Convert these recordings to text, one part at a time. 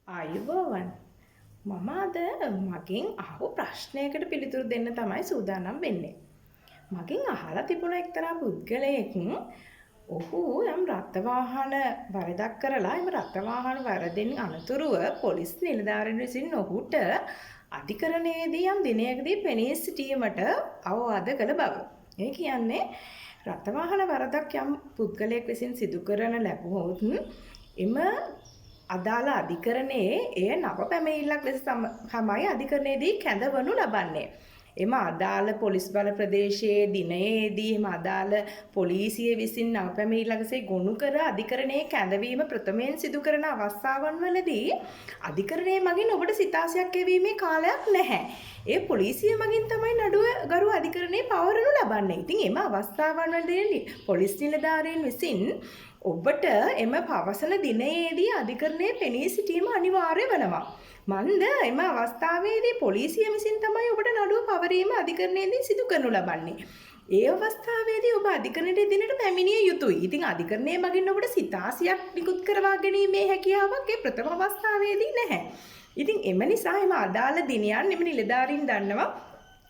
ආයුබෝවන් මම අද මගෙන් අහපු ප්‍රශ්නයකට පිළිතුරු දෙන්න තමයි සූදානම් වෙන්නේ. මගෙන් අහලා තිබුණ එක්තරා පුද්ගලයෙක් ඔහු යම් රථවාහන වරදක් කරලා එම රථවාහන වරදෙන් අනතුරුව පොලිස් නිලධාරීන් විසින් ඔහුට අධිකරණයේදී යම් දිනයකදී පෙනී සිටීමට අවවාද කළ බව. ඒ කියන්නේ රථවාහන වරදක් යම් පුද්ගලයෙක් විසින් සිදු කරන ලැබුවොත් එම අදාළ අධිකරණයේ එය නව පැමිණිල්ලක් ලෙස තමයි අධිකරණයේදී කැඳවනු ලබන්නේ. එම අදාළ පොලිස් බල ප්‍රදේශයේ දිනයේදී එම අදාළ පොලිසිය විසින් නව පැමිණිල්ලකසේ ගොනු කර අධිකරණයේ කැඳවීම ප්‍රථමයෙන් සිදු කරන අවස්ථාවන් වලදී අධිකරණය මගින් ඔබට සිතාසියක් එවීමේ කාලයක් නැහැ. ඒ පොලිසිය මගින් තමයි නඩුව ගරු අධිකරණයේ පවරනු ලබන්නේ. ඉතින් එම අවස්ථාවන් වලදී පොලිස් නිලධාරීන් විසින් ඔබට එම පවසන දිනයේදී අධිකරණයේ පෙනී සිටීම අනිවාර්ය වෙනවා. මන්ද එම අවස්ථාවේදී පොලිසිය විසින් තමයි ඔබට නඩුව පවරීම අධිකරණයේදී සිදු කරනු ලබන්නේ. ඒ අවස්ථාවේදී ඔබ අධිකරණයට දිනට පැමිණිය යුතුයි. ඉතින් අධිකරණය මගින් ඔබට සිතාසියක් නිකුත් කරවා ගැනීමේ හැකියාවක් ඒ ප්‍රථම අවස්ථාවේදී නැහැ. ඉතින් එම නිසා එම අදාළ දිනයන් එම නිලධාරීන් දන්නවා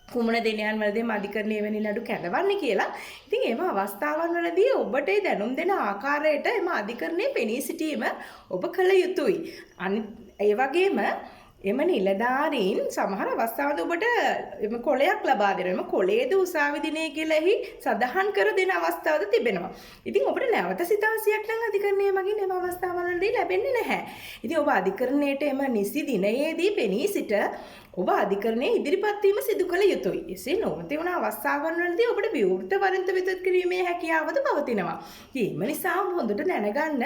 කුමන දිනයන් වලදී අධිකරණයේ වෙනි නඩු කැඳවන්නේ කියලා. ඉතින් එම අවස්ථාවන් වලදී ඔබට දැනුම් දෙන ආකාරයට එම අධිකරණයේ පෙනී සිටීම ඔබ කළ යුතුයි. අනිත් ඒ වගේම එම නිලධාරීන් සමහර අවස්ථාවල ඔබට එම කොලයක් ලබා දෙනවා. එම කොලයේද උසාවි දිනය කියලා එහි සඳහන් කර දෙන අවස්ථාවද තිබෙනවා. ඉතින් ඔබට නැවත සිතාසියක් නම් අධිකරණයේ මගින් එම අවස්ථාවවලදී ලැබෙන්නේ නැහැ. ඉතින් ඔබ අධිකරණයට එම නිසි දිනයේදී පෙනී සිට ඔබ අධිකරණයේ ඉදිරිපත් වීම සිදු කළ යුතුයි. එසේ නොතිවුණ අවස්ථාවන් වලදී ඔබට විවෘත වරන්ත විතත් කිරීමේ හැකියාවද පවතිනවා. ඉතින් ඒ නිසා හොඳට දැනගන්න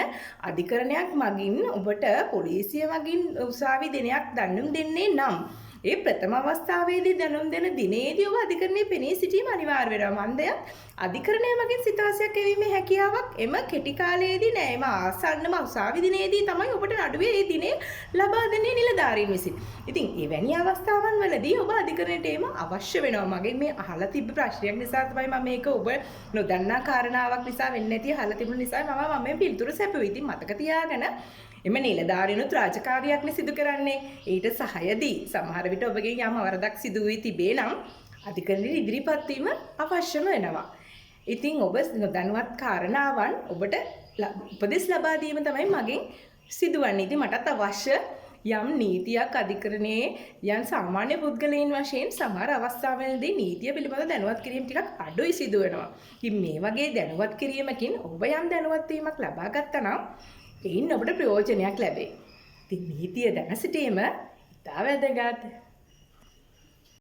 අධිකරණයක් මගින් ඔබට පොලිසිය මගින් උසාවි දිනයක් දැනුම් දෙන්නේ නම් ඒ ප්‍රථම අවස්ථාවේදී දැනුම් දෙන දිනේදී ඔබ අධිකරණයේ පෙනී සිටීම අනිවාර්ය වෙනවා. මන්දයක් අධිකරණය මගින් සිතාසියක් එවීමේ හැකියාවක් එම කෙටි කාලයේදී නෑ. එම ආසන්නම උසාවි දිනේදී තමයි ඔබට නඩුවේ ඒ දිනේ ලබා දෙන්නේ නිලධාරීන් විසින්. ඉතින් එවැනි අවස්ථාවන් වලදී ඔබ අධිකරණයට එම අවශ්‍ය වෙනවා. මගේ මේ අහලා තිබ්බ ප්‍රශ්නයක් නිසා තමයි මම මේක ඔබ නොදන්නා කාරණාවක් නිසා වෙන්නේ නැති අහලා තිබුණ නිසා මම මේ පිළිතුරු සැපුවා. ඉතින් මතක තියාගන්න එම නිලධාරීනුත් රාජකාරියක්නේ සිදු කරන්නේ. ඊට සහායදී සමහර විට ඔබගෙන් යම් වරදක් සිදු වී තිබේ නම් අධිකරණයේ ඉදිරිපත් වීම අවශ්‍යම වෙනවා. ඉතින් ඔබ නොදැනුවත් කාරණාවන් ඔබට උපදෙස් ලබා දීම තමයි මගෙන් සිදුවන්නේ. ඉතින් මටත් අවශ්‍ය යම් නීතියක් අධිකරණයේ යම් සාමාන්‍ය පුද්ගලයන් වශයෙන් සමහර අවස්ථාවලදී නීතිය පිළිබඳ දැනුවත් කිරීම ටිකක් අඩුයි සිදු වෙනවා. ඉතින් මේ වගේ දැනුවත් කිරීමකින් ඔබ යම් දැනුවත් වීමක් ලබා ගත්තා නම් එයින් ඔබට ප්‍රයෝජනයක් ලැබේ. ඉතින් නීතිය දැන සිටීම ඉතා වැදගත්.